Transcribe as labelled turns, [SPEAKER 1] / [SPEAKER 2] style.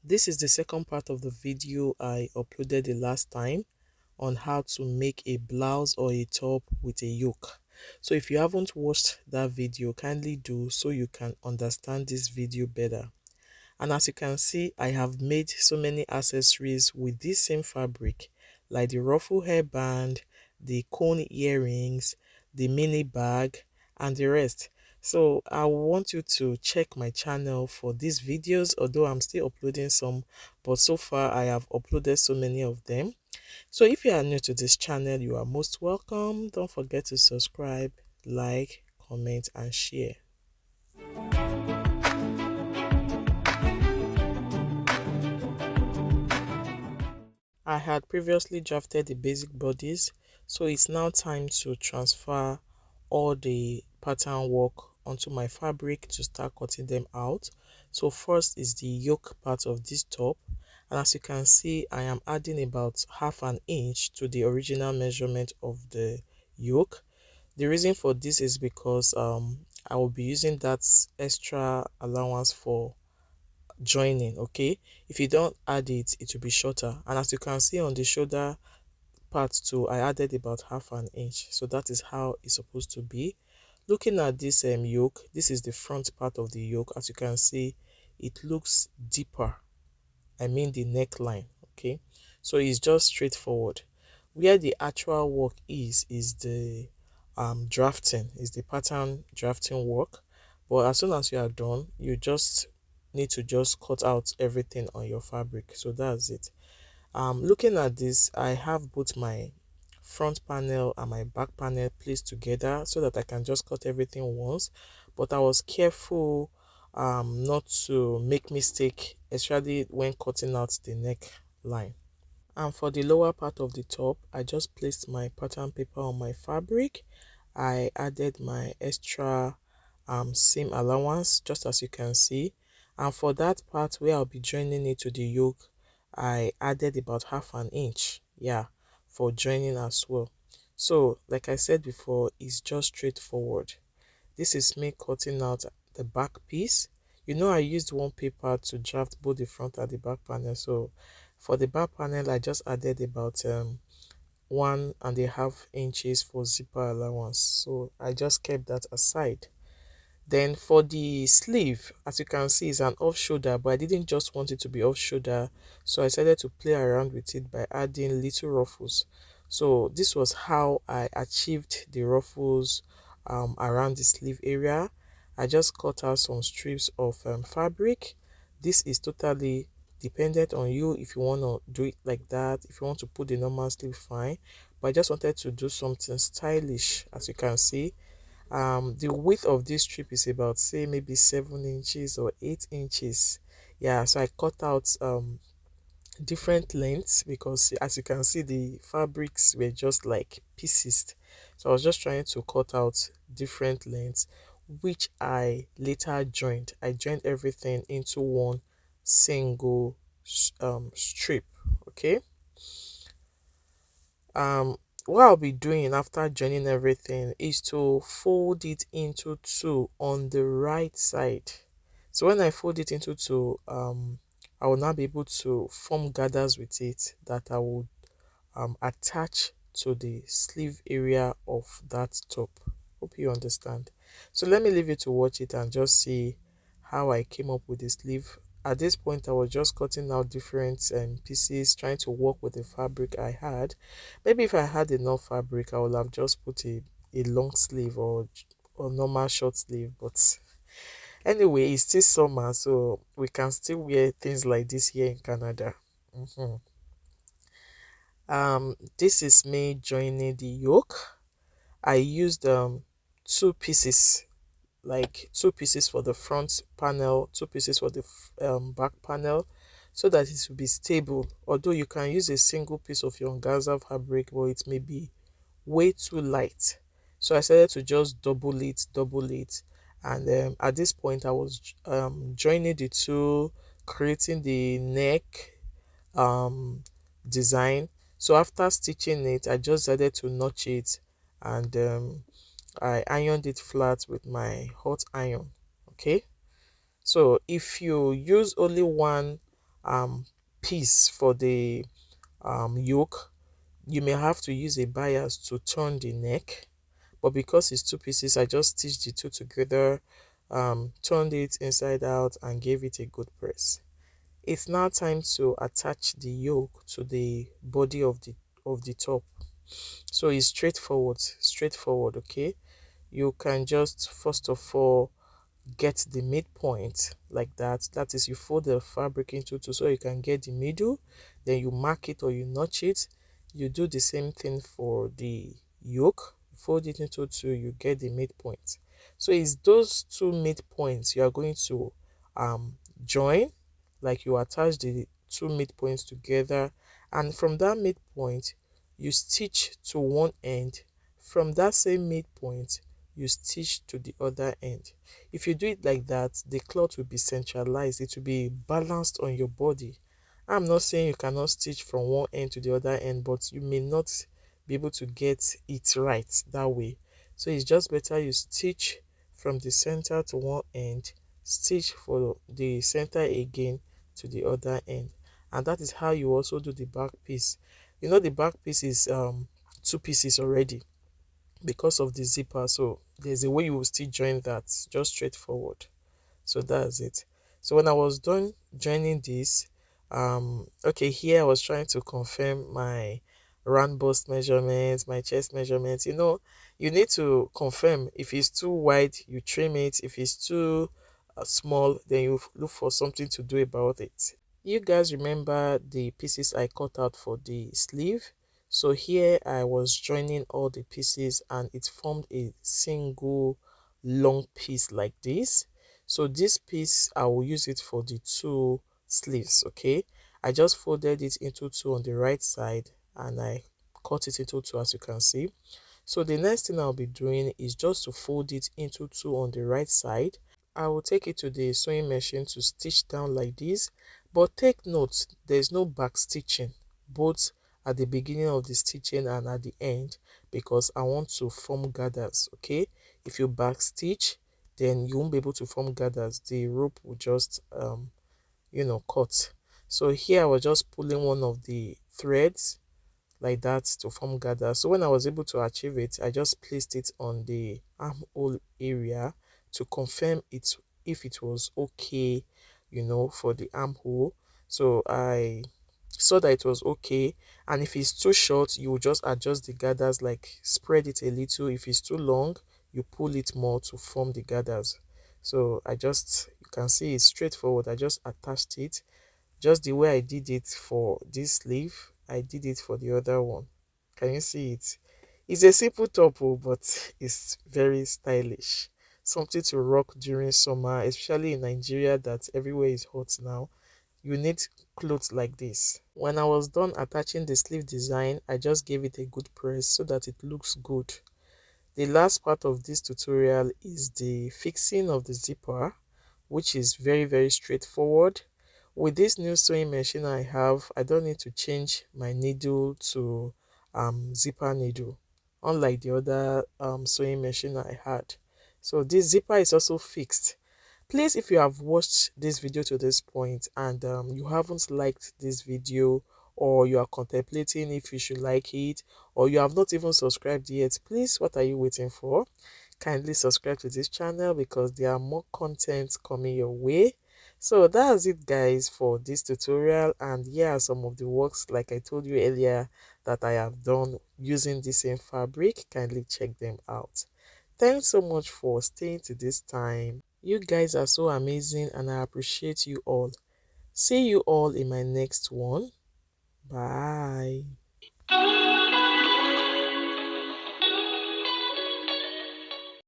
[SPEAKER 1] This is the second part of the video I uploaded the last time on how to make a blouse or a top with a yoke. So if you haven't watched that video, kindly do so you can understand this video better. And as you can see, I have made so many accessories with this same fabric, like the ruffle hairband, the cone earrings, the mini bag, and the rest. So I want you to check my channel for these videos, although I'm still uploading some, but so far I have uploaded so many of them. So if you are new to this channel, you are most welcome. Don't forget to subscribe, like, comment, and share. I had previously drafted the basic bodies, so it's now time to transfer all the pattern work onto my fabric to start cutting them out. So first is the yoke part of this top, and as you can see, I am adding about half an inch to the original measurement of the yoke. The reason for this is because I will be using that extra allowance for joining. Okay, if you don't add it, it will be shorter, and as you can see on the shoulder part too, I added about half an inch, so that is how it's supposed to be. Looking at this yoke, this is the front part of the yoke. As you can see, it looks deeper, I mean the neckline. Okay, so it's just straightforward. Where the actual work is the drafting, is the pattern drafting work. But as soon as you are done, you just need to just cut out everything on your fabric. So that's it. Looking at this, I have both my front panel and my back panel placed together so that I can just cut everything once. But I was careful not to make mistake, especially when cutting out the neck line. And for the lower part of the top, I just placed my pattern paper on my fabric. I added my extra seam allowance, just as you can see. And for that part where I'll be joining it to the yoke, I added about half an inch, yeah, for joining as well. So like I said before, it's just straightforward. This is me cutting out the back piece. You know, I used one paper to draft both the front and the back panel. So for the back panel, I just added about 1.5 inches for zipper allowance. So I just kept that aside. Then for the sleeve, as you can see, it's an off shoulder, but I didn't just want it to be off shoulder, so I decided to play around with it by adding little ruffles. So this was how I achieved the ruffles around the sleeve area. I just cut out some strips of fabric. This is totally dependent on you if you want to do it like that. If you want to put the normal sleeve, fine, but I just wanted to do something stylish. As you can see, the width of this strip is about, say, maybe 7 inches or 8 inches. Yeah, so I cut out different lengths because as you can see, the fabrics were just like pieces. So I was just trying to cut out different lengths, which I later joined. I joined everything into one single strip. Okay. um what I'll be doing after joining everything is to fold it into two on the right side. So when I fold it into two, I will now be able to form gathers with it that I will attach to the sleeve area of that top. Hope you understand. So let me leave you to watch it and just see how I came up with the sleeve. At this point, I was just cutting out different pieces, trying to work with the fabric I had. Maybe if I had enough fabric, I would have just put a long sleeve or normal short sleeve. But anyway, it's still summer, so we can still wear things like this here in Canada. This is me joining the yoke. I used two pieces, like two pieces for the front panel, two pieces for the back panel, so that it will be stable. Although you can use a single piece of your organza fabric, but it may be way too light. So I decided to just double it, and at this point I was joining the two, creating the neck um design. So after stitching it, I just decided to notch it, and I ironed it flat with my hot iron. Okay, so if you use only one um piece for the yoke, you may have to use a bias to turn the neck, but because it's two pieces, I just stitched the two together, turned it inside out and gave it a good press. It's now time to attach the yoke to the body of the top. So it's straightforward, okay? You can just first of all get the midpoint like that. That is, you fold the fabric into two so you can get the middle, then you mark it or you notch it. You do the same thing for the yoke, fold it into two, you get the midpoint. So it's those two midpoints you are going to um join, like you attach the two midpoints together, and from that midpoint you stitch to one end. From that same midpoint you stitch to the other end. If you do it like that, the cloth will be centralized, it will be balanced on your body. I'm not saying you cannot stitch from one end to the other end, but you may not be able to get it right that way. So it's just better you stitch from the center to one end, stitch for the center again to the other end. And that is how you also do the back piece. You know, the back piece is two pieces already because of the zipper, so there's a way you will still join that, just straightforward. So that's it. So when I was done joining this, okay, here I was trying to confirm my round bust measurements, my chest measurements. You know, you need to confirm. If it's too wide, you trim it. If it's too small, then you look for something to do about it. You guys remember the pieces I cut out for the sleeve? So here I was joining all the pieces and it formed a single long piece like this. So this piece, I will use it for the two sleeves, okay? I just folded it into two on the right side and I cut it into two, as you can see. So the next thing I'll be doing is just to fold it into two on the right side. I will take it to the sewing machine to stitch down like this, but take note, there's no back stitching both at the beginning of the stitching and at the end, because I want to form gathers, okay? If you back stitch, then you won't be able to form gathers, the rope will just cut. So here I was just pulling one of the threads like that to form gather. So when I was able to achieve it, I just placed it on the armhole area to confirm it, if it was okay, for the armhole. So I saw that it was okay, and if it's too short, you will just adjust the gathers, like spread it a little. If it's too long, you pull it more to form the gathers. So you can see it's straightforward. I just attached it just the way I did it for this sleeve. I did it for the other one. Can you see it? It's a simple top, but it's very stylish. Something to rock during summer, especially in Nigeria that everywhere is hot now. You need clothes like this. When I was done attaching the sleeve design, I just gave it a good press so that it looks good. The last part of this tutorial is the fixing of the zipper, which is very, very straightforward. With this new sewing machine I have, I don't need to change my needle to zipper needle, unlike the other sewing machine I had. So this zipper is also fixed. Please, if you have watched this video to this point and you haven't liked this video, or you are contemplating if you should like it, or you have not even subscribed yet, please, what are you waiting for? Kindly subscribe to this channel because there are more content coming your way. So that's it, guys, for this tutorial. And here are some of the works, like I told you earlier, that I have done using the same fabric. Kindly check them out. Thanks so much for staying to this time. You guys are so amazing and I appreciate you all. See you all in my next one. Bye.